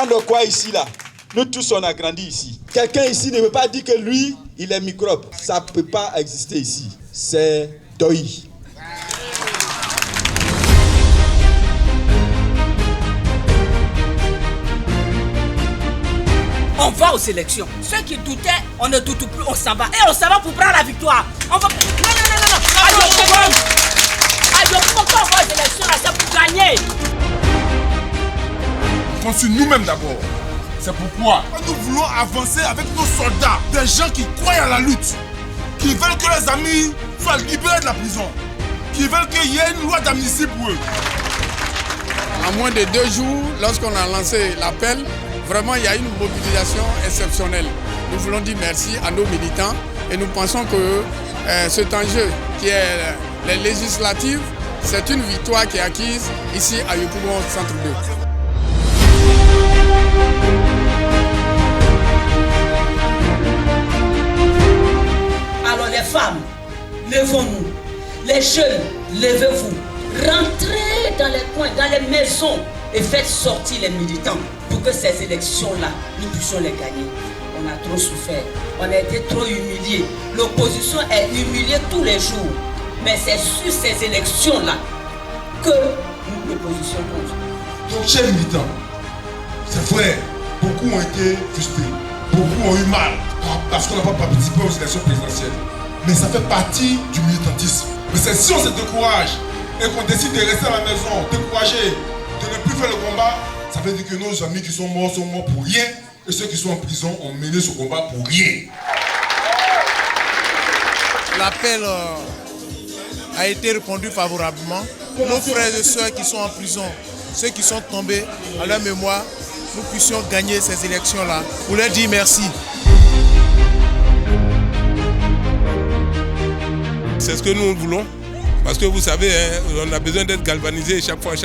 On quoi ici là? Nous tous on a grandi ici. Quelqu'un ici ne veut pas dire que lui, il est microbe. Ça ne peut pas exister ici. C'est Doi. On va aux élections. Ceux qui doutaient, on ne doute plus, on s'en va. Et on s'en va pour prendre la victoire. On va... Non. Pourquoi on va aux élections là? C'est pour gagner. On suit nous-mêmes d'abord. C'est pourquoi nous voulons avancer avec nos soldats. Des gens qui croient à la lutte. Qui veulent que leurs amis soient libérés de la prison. Qui veulent qu'il y ait une loi d'amnistie pour eux. En moins de 2 jours, lorsqu'on a lancé l'appel, vraiment, il y a une mobilisation exceptionnelle. Nous voulons dire merci à nos militants et nous pensons que cet enjeu qui est les législatives, c'est une victoire qui est acquise ici à Yopougon Centre 2. Alors les femmes, levons-nous. Les jeunes, levez-vous. Rentrez dans les coins, dans les maisons et faites sortir les militants pour que ces élections-là, nous puissions les gagner. On a trop souffert, on a été trop humiliés. L'opposition est humiliée tous les jours. Mais c'est sur ces élections-là que l'opposition compte. Donc, chers militants, c'est vrai, beaucoup ont été frustrés, beaucoup ont eu mal parce qu'on n'a pas participé aux élections présidentielles. Mais ça fait partie du militantisme. Mais c'est si on se décourage et qu'on décide de rester à la maison, découragé, de ne plus faire le combat, ça veut dire que nos amis qui sont morts pour rien et ceux qui sont en prison ont mené ce combat pour rien. L'appel a été répondu favorablement. Nos frères et sœurs qui sont en prison, ceux qui sont tombés à leur mémoire, nous puissions gagner ces élections-là pour leur dire merci. C'est ce que nous voulons, parce que vous savez, on a besoin d'être galvanisé chaque fois.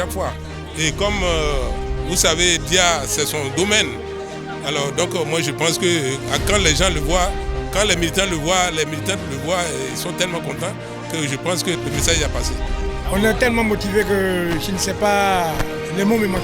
Et comme vous savez, Dia, c'est son domaine. Alors donc moi je pense que quand les gens le voient, quand les militants le voient, ils sont tellement contents que je pense que le message a passé. On est tellement motivés que je ne sais pas, les mots me manquent.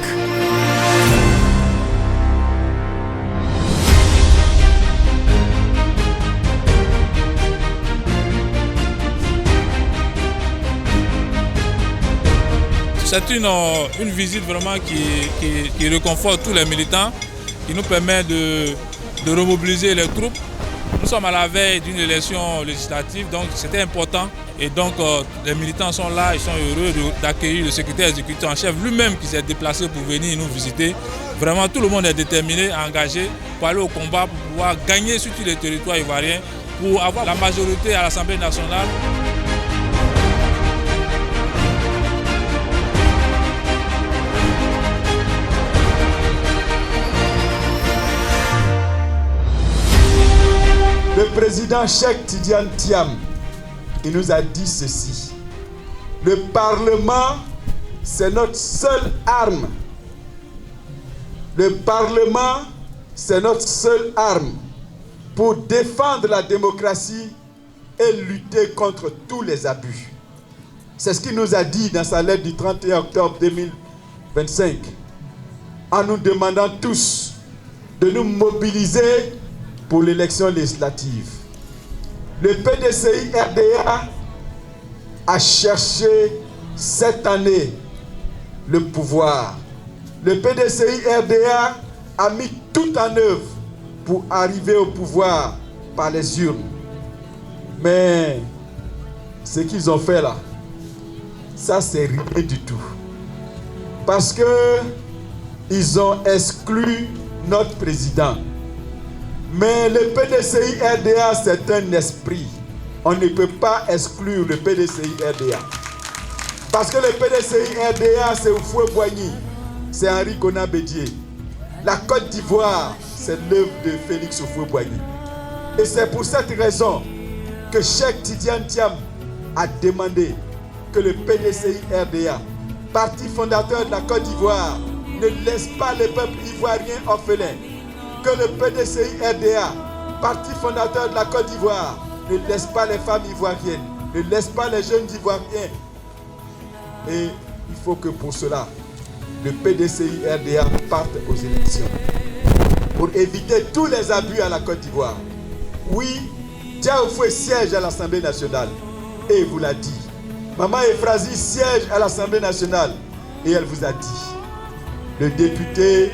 C'est une visite vraiment qui réconforte tous les militants, qui nous permet de remobiliser les troupes. Nous sommes à la veille d'une élection législative, donc c'était important. Et donc les militants sont là, ils sont heureux d'accueillir le secrétaire exécutif en chef lui-même qui s'est déplacé pour venir nous visiter. Vraiment tout le monde est déterminé, engagé pour aller au combat, pour pouvoir gagner sur tous les territoires ivoiriens, pour avoir la majorité à l'Assemblée nationale. Le président Cheikh Tidiane Thiam, il nous a dit ceci. Le Parlement, c'est notre seule arme. Le Parlement, c'est notre seule arme pour défendre la démocratie et lutter contre tous les abus. C'est ce qu'il nous a dit dans sa lettre du 31 octobre 2025, en nous demandant tous de nous mobiliser pour l'élection législative. Le PDCI RDA a cherché cette année le pouvoir. Le PDCI RDA a mis tout en œuvre pour arriver au pouvoir par les urnes. Mais ce qu'ils ont fait là, ça c'est rien du tout. Parce que ils ont exclu notre président. Mais le PDCI RDA, c'est un esprit. On ne peut pas exclure le PDCI RDA. Parce que le PDCI RDA, c'est Houphouët-Boigny, c'est Henri Konan Bédié. La Côte d'Ivoire, c'est l'œuvre de Félix Houphouët-Boigny. Et c'est pour cette raison que Cheikh Tidiane Thiam a demandé que le PDCI RDA, parti fondateur de la Côte d'Ivoire, ne laisse pas le peuple ivoirien orphelin. Que le PDCI RDA, parti fondateur de la Côte d'Ivoire, ne laisse pas les femmes ivoiriennes, ne laisse pas les jeunes ivoiriens. Et il faut que pour cela, le PDCI-RDA parte aux élections pour éviter tous les abus à la Côte d'Ivoire. Oui, Diaoufoué siège à l'Assemblée nationale et il vous l'a dit. Maman Euphrasie siège à l'Assemblée nationale et elle vous a dit. Le député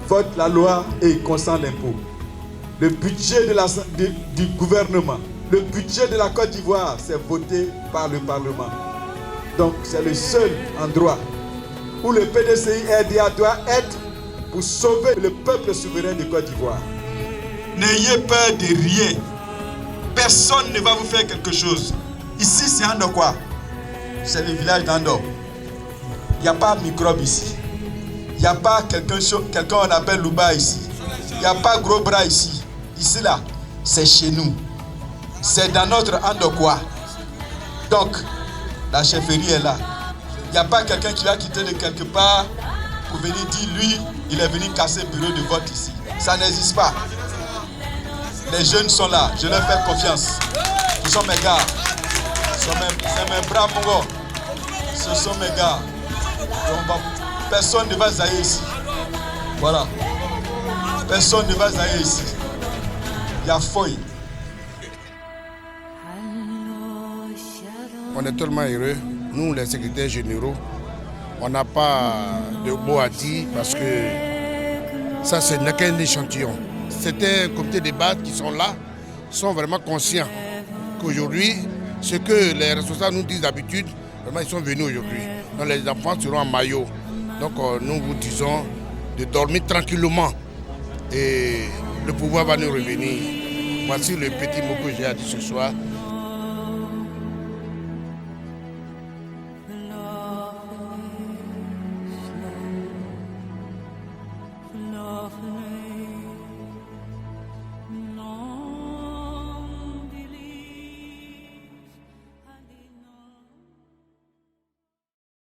vote la loi et il consent l'impôt. Le budget du gouvernement, le budget de la Côte d'Ivoire, c'est voté par le Parlement. Donc c'est le seul endroit où le PDCI-RDA doit être pour sauver le peuple souverain de Côte d'Ivoire. N'ayez peur de rien. Personne ne va vous faire quelque chose. Ici, c'est Andokwa. C'est le village d'Andok. Il n'y a pas de microbe ici. Il n'y a pas quelqu'un qu'on appelle Louba ici. Il n'y a pas gros bras ici. Ici, là, c'est chez nous. C'est dans notre Andokwa. Donc, la chefferie est là. Il n'y a pas quelqu'un qui va quitter de quelque part pour venir dire, lui, il est venu casser le bureau de vote ici. Ça n'existe pas. Les jeunes sont là, je leur fais confiance. Ce sont mes gars. C'est mes bras mongols. Ce sont mes gars. Donc, personne ne va zailler ici. Voilà. Personne ne va zailler ici. Il y a feuille. On est tellement heureux, nous les secrétaires généraux, on n'a pas de mots à dire parce que ça ce n'est qu'un échantillon. C'était un comité de base qui sont là, sont vraiment conscients qu'aujourd'hui, ce que les responsables nous disent d'habitude, vraiment ils sont venus aujourd'hui. Donc les enfants seront en maillot. Donc nous vous disons de dormir tranquillement et le pouvoir va nous revenir. Voici le petit mot que j'ai à dire ce soir.